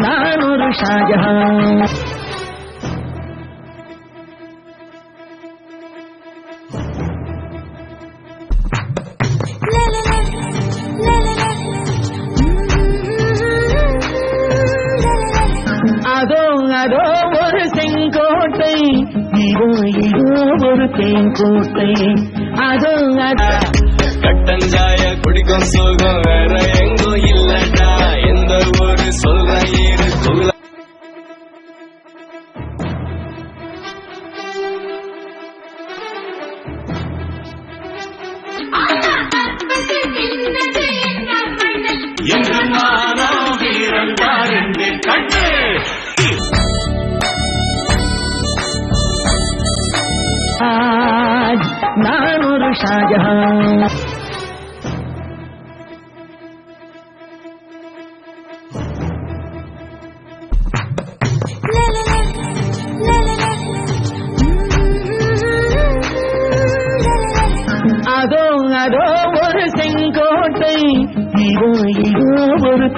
நான் ஒரு ஷாஜஹான். அதோ அதோ ஒரு செங்கோட்டை, இதோ இதோ ஒரு தேங்கோட்டை. அதோ அதோ கட்டஞ்சாய குடிக்கும் சுகம் வேற எங்கோ இல்லடா. எந்த ஒரு சொல்ற ஏறு சொல்ல என்று நானோ வீரன் பாருங்க கண்டு. நான் ஒரு ஷாஜஹான். அதோ அதோ ஒரு செங்கோட்டை, இதோ இதோ ஒரு